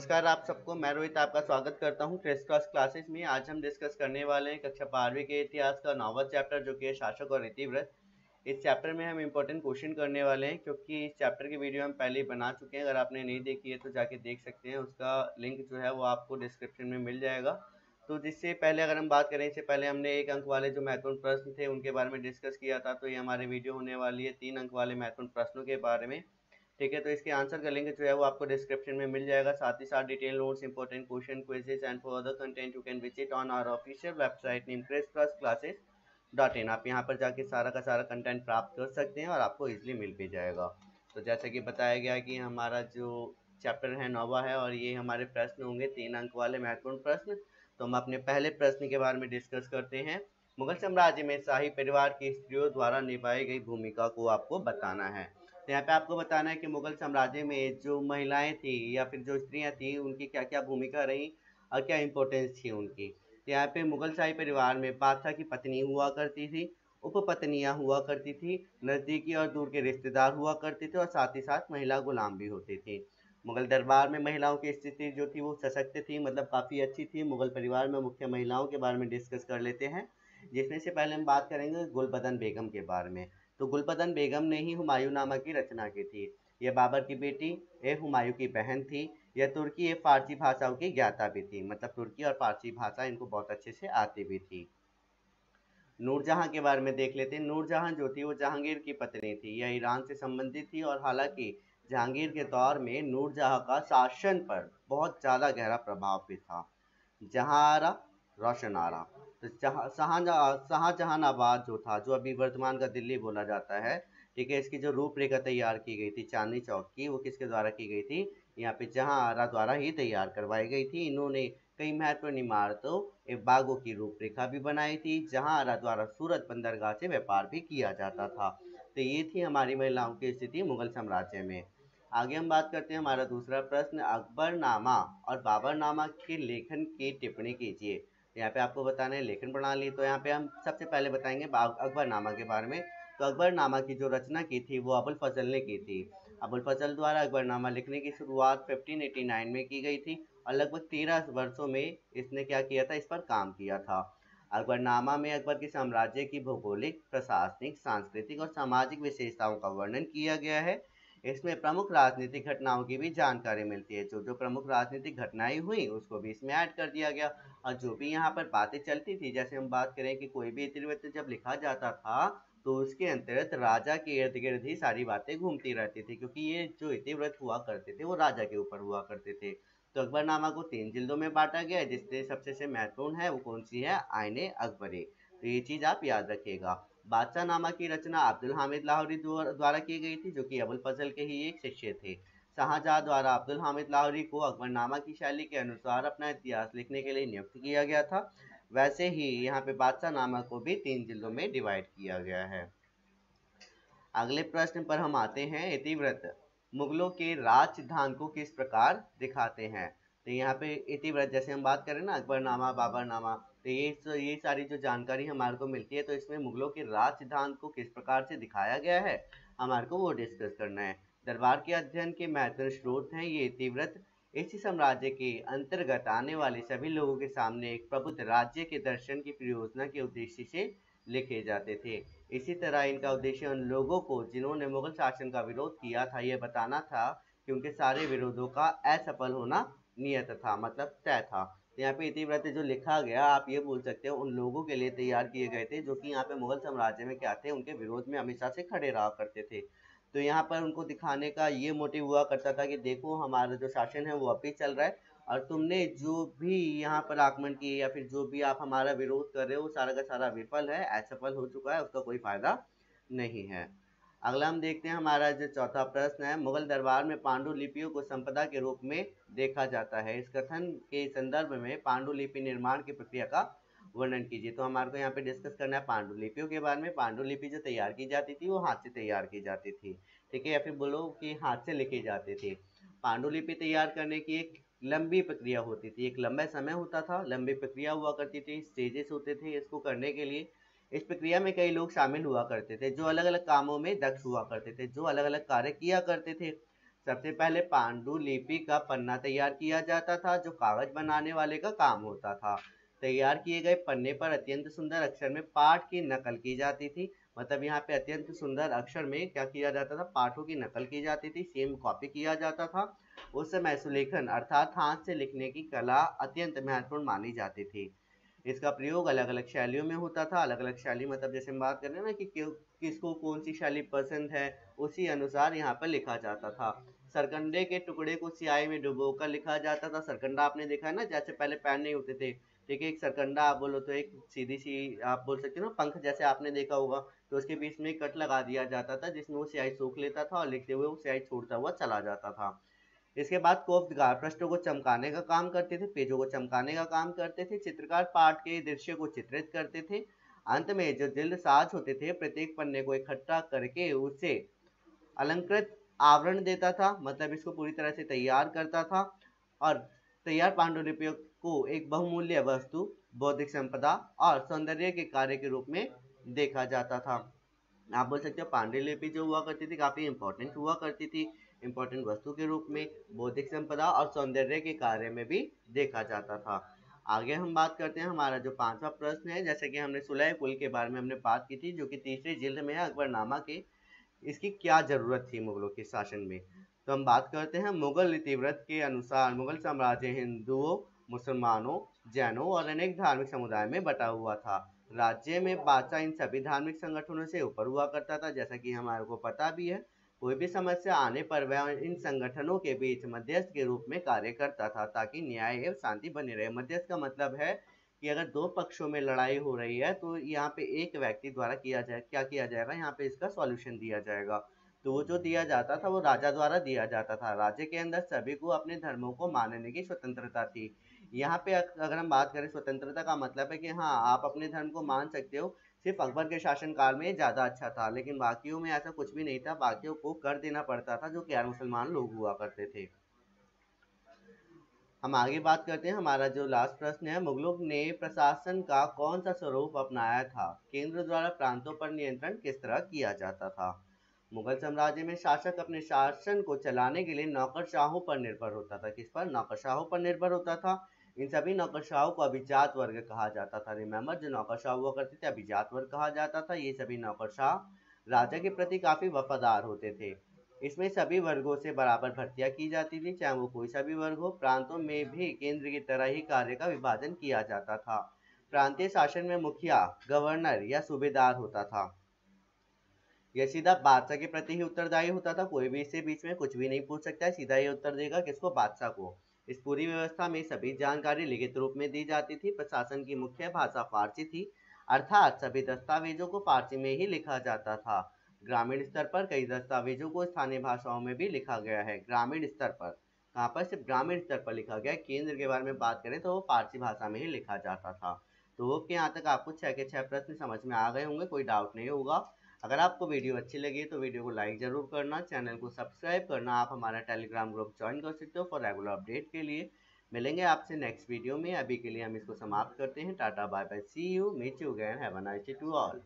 नमस्कार आप सबको। मैं रोहित आपका स्वागत करता हूं क्रिस क्रॉस क्लासेस में। आज हम डिस्कस करने वाले हैं कक्षा 12वीं के इतिहास का 9वां चैप्टर जो कि है शासक और इतिवृत्त। इस चैप्टर में हम इंपॉर्टेंट क्वेश्चन करने वाले हैं क्योंकि इस चैप्टर की वीडियो हम पहले ही बना चुके हैं। अगर आपने नहीं देखी है तो जाके देख सकते हैं, उसका लिंक जो है वो आपको डिस्क्रिप्शन में मिल जाएगा। तो जिससे पहले अगर हम बात करें, इससे पहले हमने 1 अंक वाले जो महत्वपूर्ण प्रश्न थे उनके बारे में डिस्कस किया था। तो ये हमारी वीडियो होने वाली है 3 अंक वाले महत्वपूर्ण प्रश्नों के बारे में। ठीक है, तो इसके आंसर का लिंक जो है वो आपको डिस्क्रिप्शन में मिल जाएगा। साथ ही साथ detail notes, important question, quizzes and for other content you can visit on our official website name crisscrossclasses.in। आप यहाँ पर जाके सारा का सारा कंटेंट प्राप्त कर सकते हैं और आपको इजीली मिल भी जाएगा। तो जैसे कि बताया गया कि हमारा जो चैप्टर है 9वां है और ये हमारे प्रश्न होंगे 3 अंक वाले महत्वपूर्ण प्रश्न। तो हम अपने पहले प्रश्न के बारे में डिस्कस करते हैं। मुगल साम्राज्य में शाही परिवार की स्त्रियों द्वारा निभाई गई भूमिका को आपको बताना है। तो यहाँ पे आपको बताना है कि मुगल साम्राज्य में जो महिलाएं थी या फिर जो स्त्रियां थी उनकी क्या क्या भूमिका रही और क्या इंपॉर्टेंस थी उनकी। तो यहाँ पे मुगल शाही परिवार में बादशाह की पत्नी हुआ करती थी, उपपत्नियां हुआ करती थी, नजदीकी और दूर के रिश्तेदार हुआ करते थे और साथ ही साथ महिला गुलाम भी होती थी। मुगल दरबार में महिलाओं की स्थिति जो थी वो सशक्त थी, मतलब काफ़ी अच्छी थी। मुगल परिवार में मुख्य महिलाओं के बारे में डिस्कस कर लेते हैं, जिसमें से पहले हम बात करेंगे गुलबदन बेगम के बारे में। तो गुलबदन बेगम ने ही हुमायूंनामा की रचना की थी। यह बाबर की बेटी हुमायूं की बहन थी। यह तुर्की फारसी भाषाओं की ज्ञाता भी थी, मतलब तुर्की और फारसी भाषा इनको बहुत अच्छे से आती भी थी। नूरजहां के बारे में देख लेते हैं। नूरजहां जो थी वो जहांगीर की पत्नी थी। यह ईरान से संबंधित थी और हालांकि जहांगीर के दौर में नूरजहां का शासन पर बहुत ज़्यादा गहरा प्रभाव भी था। जहां आरा रोशन आरा। तो शाहजहानाबाद जो था, जो अभी वर्तमान का दिल्ली बोला जाता है, ठीक है, इसकी जो रूपरेखा तैयार की गई थी चांदनी चौक की, वो किसके द्वारा की गई थी? यहाँ पे जहां आरा द्वारा ही तैयार करवाई गई थी। इन्होंने कई महत्वपूर्ण इमारतों एवं बागों की रूपरेखा भी बनाई थी। जहां आरा द्वारा सूरत बंदरगाह से व्यापार भी किया जाता था। तो ये थी हमारी महिलाओं की स्थिति मुगल साम्राज्य में। आगे हम बात करते हैं हमारा दूसरा प्रश्न, अकबरनामा और बाबरनामा के लेखन की टिप्पणी कीजिए। यहाँ पे आपको बताना है लेखन प्रणाली। तो यहाँ पे हम सबसे पहले बताएंगे अकबरनामा के बारे में। तो अकबरनामा की जो रचना की थी वो अबुल फजल ने की थी। अबुल फजल द्वारा अकबरनामा लिखने की शुरुआत 1589 में की गई थी और लगभग 13 वर्षों में इसने क्या किया था, इस पर काम किया था। अकबरनामा में अकबर के साम्राज्य की भौगोलिक, प्रशासनिक, सांस्कृतिक और सामाजिक विशेषताओं का वर्णन किया गया है। इसमें प्रमुख राजनीतिक घटनाओं की भी जानकारी मिलती है। जो जो प्रमुख राजनीतिक घटनाएं हुई उसको भी इसमें ऐड कर दिया गया। और जो भी यहाँ पर बातें चलती थी, जैसे हम बात करें कि कोई भी इतिवृत्त जब लिखा जाता था तो उसके अंतर्गत राजा के इर्द गिर्द ही सारी बातें घूमती रहती थी, क्योंकि ये जो इतिवृत्त हुआ करते थे वो राजा के ऊपर हुआ करते थे। तो अकबरनामा को 3 जिल्दों में बांटा गया है, जिससे सबसे से महत्वपूर्ण है वो कौन सी है? आईने अकबरी। तो ये चीज आप याद रखिएगा। बादशाह नामा की रचना अब्दुल हामिद लाहौरी द्वारा की गई थी, जो कि अबुल फजल के ही एक शिष्य थे। शाहजहां द्वारा अब्दुल हामिद लाहौरी को अकबरनामा की शैली के अनुसार अपना इतिहास लिखने के लिए नियुक्त किया गया था। वैसे ही यहाँ पे बादशाह नामा को भी 3 जिल्दों में डिवाइड किया गया है। अगले प्रश्न पर हम आते हैं। इतिवृत्त मुगलों के राज सिद्धांत को किस प्रकार दिखाते हैं? तो यहाँ पे इतिवृत्त जैसे हम बात करें ना, अकबरनामा, बाबरनामा, तो ये सारी जो जानकारी हमारे को मिलती है, तो इसमें मुगलों के राज सिद्धांत को किस प्रकार से दिखाया गया है हमारे को वो डिस्कस करना है। दरबार के अध्ययन के महत्वपूर्ण स्रोत हैं ये इतिवृत्त। इसी साम्राज्य के अंतर्गत आने वाले सभी लोगों के सामने एक प्रबुद्ध राज्य के दर्शन की परियोजना के उद्देश्य से लिखे जाते थे। इसी तरह इनका उद्देश्य उन लोगों को जिन्होंने मुगल शासन का विरोध किया था यह बताना था कि उनके सारे विरोधों का असफल होना नियत था, मतलब तय था। तो यहाँ पे इतिवृत्त जो लिखा गया, आप ये बोल सकते हो उन लोगों के लिए तैयार किए गए थे जो कि यहाँ पे मुगल साम्राज्य में क्या थे, उनके विरोध में हमेशा से खड़े रहा करते थे। तो यहाँ पर उनको दिखाने का ये मोटिव हुआ करता था कि देखो हमारा जो शासन है वो अभी चल रहा है और तुमने जो भी यहाँ पर आक्रमण किए या फिर जो भी आप हमारा विरोध कर रहे हो सारा का सारा विफल है, असफल हो चुका है, उसका कोई फायदा नहीं है। अगला हम देखते हैं हमारा जो चौथा प्रश्न है, मुगल दरबार में पांडुलिपियों को संपदा के रूप में देखा जाता है। इस कथन के संदर्भ में पांडुलिपि निर्माण की प्रक्रिया का वर्णन कीजिए। तो हमारे को यहाँ पे डिस्कस करना है पांडुलिपियों के बारे में। पांडुलिपि जो तैयार की जाती थी वो हाथ से तैयार की जाती थी, ठीक है, या फिर बोलो कि हाथ से लिखी जाती थी। पांडुलिपि तैयार करने की एक लंबी प्रक्रिया होती थी, एक लंबा समय होता था, लंबी प्रक्रिया हुआ करती थी, स्टेजेस होते थे इसको करने के लिए। इस प्रक्रिया में कई लोग शामिल हुआ करते थे जो अलग अलग कामों में दक्ष हुआ करते थे, जो अलग अलग कार्य किया करते थे। सबसे पहले पांडुलिपि का पन्ना तैयार किया जाता था, जो कागज बनाने वाले का काम होता था। तैयार किए गए पन्ने पर अत्यंत सुंदर अक्षर में पाठ की नकल की जाती थी। मतलब यहाँ पे अत्यंत सुंदर अक्षर में क्या किया जाता था, पाठों की नकल की जाती थी, सेम कॉपी किया जाता था। उस समय सुलेखन अर्थात हाथ से लिखने की कला अत्यंत महत्वपूर्ण मानी जाती थी। इसका प्रयोग अलग अलग शैलियों में होता था। अलग अलग शैली मतलब जैसे हम बात कर रहे हैं ना कि किसको कौन सी शैली पसंद है, उसी अनुसार यहाँ पर लिखा जाता था। सरकंडे के टुकड़े को स्याही में डुबोकर लिखा जाता था। सरकंडा आपने देखा है ना, जैसे पहले पेन नहीं होते थे, ठीक है, एक सरकंडा आप बोलो तो एक सीधी सी आप बोल सकते हो ना पंख, जैसे आपने देखा होगा, तो उसके बीच में एक कट लगा दिया जाता था जिसमें वो स्याही सूख लेता था और लिखते हुए वो स्याही छोड़ता हुआ चला जाता था। इसके बाद कोफ्तकार पृष्ठों को चमकाने का काम करते थे, पेजों को चमकाने का काम करते थे, चित्रकार पाठ के दृश्य को चित्रित करते थे। अंत में जो जिल्द साज होते थे प्रत्येक पन्ने को इकट्ठा करके उसे अलंकृत आवरण देता था, मतलब इसको पूरी तरह से तैयार करता था। और तैयार पांडुलिपियों को एक बहुमूल्य वस्तु, बौद्धिक संपदा और सौंदर्य के कार्य के रूप में देखा जाता था। आप बोल सकते हो पांडुलिपि जो हुआ करती थी काफी इंपॉर्टेंट हुआ करती थी, इंपॉर्टेंट वस्तु के रूप में, बौद्धिक संपदा और सौंदर्य के कार्य में भी देखा जाता था। आगे हम बात करते हैं, हमारा जो पांचवा प्रश्न है, जैसे कि हमने सुलह कुल के बारे में हमने बात की थी, जो कि तीसरी जिल्द में है अकबरनामा के। इसकी क्या जरूरत थी मुगलों के शासन में, तो हम बात करते हैं। मुगल इतिवृत्त के अनुसार मुगल साम्राज्य हिंदुओं, मुसलमानों, जैनों और अनेक धार्मिक समुदाय में बटा हुआ था। राज्य में बादशाह इन सभी धार्मिक संगठनों से ऊपर हुआ करता था, जैसा कि हमारे को पता भी है। कोई भी समस्या आने पर वह इन संगठनों के बीच मध्यस्थ के रूप में कार्य करता था, ताकि न्याय एवं शांति बनी रहे। मध्यस्थ का मतलब है कि अगर दो पक्षों में लड़ाई हो रही है तो यहाँ पे एक व्यक्ति द्वारा क्या किया जाएगा, यहाँ पे इसका सॉल्यूशन दिया जाएगा। तो वो जो दिया जाता था वो राजा द्वारा दिया जाता था। राज्य के अंदर सभी को अपने धर्मों को मानने की स्वतंत्रता थी। यहाँ पे अगर हम बात करें स्वतंत्रता का मतलब है कि हाँ आप अपने धर्म को मान सकते हो। सिर्फ अकबर के शासनकाल में ज़्यादा अच्छा था, लेकिन बाकियों में ऐसा कुछ भी नहीं था। बाकियों को कर देना पड़ता था, जो गैर मुसलमान लोग हुआ करते थे। हम आगे बात करते हैं, हमारा जो लास्ट प्रश्न है, मुगलों ने प्रशासन का कौन सा स्वरूप अपनाया था? केंद्र द्वारा प्रांतों पर नियंत्रण किस तरह किया जाता था? मुगल साम्राज्य में शासक अपने शासन को चलाने के लिए नौकरशाहों पर निर्भर होता था। किस पर? नौकरशाहों पर निर्भर होता था। इन सभी नौकरशाहों को अभिजात वर्ग कहा जाता था। रिमेंबर, जो नौकरशाह हुआ करते थे अभिजात वर्ग कहा जाता था। ये सभी नौकरशाह राजा के प्रति काफी वफादार होते थे। इसमें सभी वर्गों से बराबर भर्तियां की जाती थी, चाहे वो कोई सा भी वर्ग हो। प्रांतों में भी केंद्र की तरह ही कार्य का विभाजन किया जाता था। प्रांतीय शासन में मुखिया, गवर्नर या सूबेदार होता था। यह सीधा बादशाह के प्रति ही उत्तरदायी होता था। कोई भी इससे बीच में कुछ भी नहीं पूछ सकता है, सीधा ही उत्तर देगा किसको? बादशाह को। इस पूरी व्यवस्था में सभी जानकारी लिखित रूप में दी जाती थी। प्रशासन की मुख्य भाषा फारसी थी, अर्थात सभी दस्तावेजों को फारसी में ही लिखा जाता था। ग्रामीण स्तर पर कई दस्तावेजों को स्थानीय भाषाओं में भी लिखा गया है। ग्रामीण स्तर पर कहाँ पर? सिर्फ ग्रामीण स्तर पर लिखा गया है। केंद्र के बारे में बात करें तो वो फारसी भाषा में ही लिखा जाता था। तो होप के यहाँ तक आपको 6 के 6 प्रश्न समझ में आ गए होंगे, कोई डाउट नहीं होगा। अगर आपको वीडियो अच्छी लगी तो वीडियो को लाइक जरूर करना, चैनल को सब्सक्राइब करना। आप हमारा टेलीग्राम ग्रुप ज्वाइन कर सकते हो फॉर रेगुलर अपडेट के लिए। मिलेंगे आपसे नेक्स्ट वीडियो में। अभी के लिए हम इसको समाप्त करते हैं। Tata bye bye, see you, meet you again, have a nice day to all.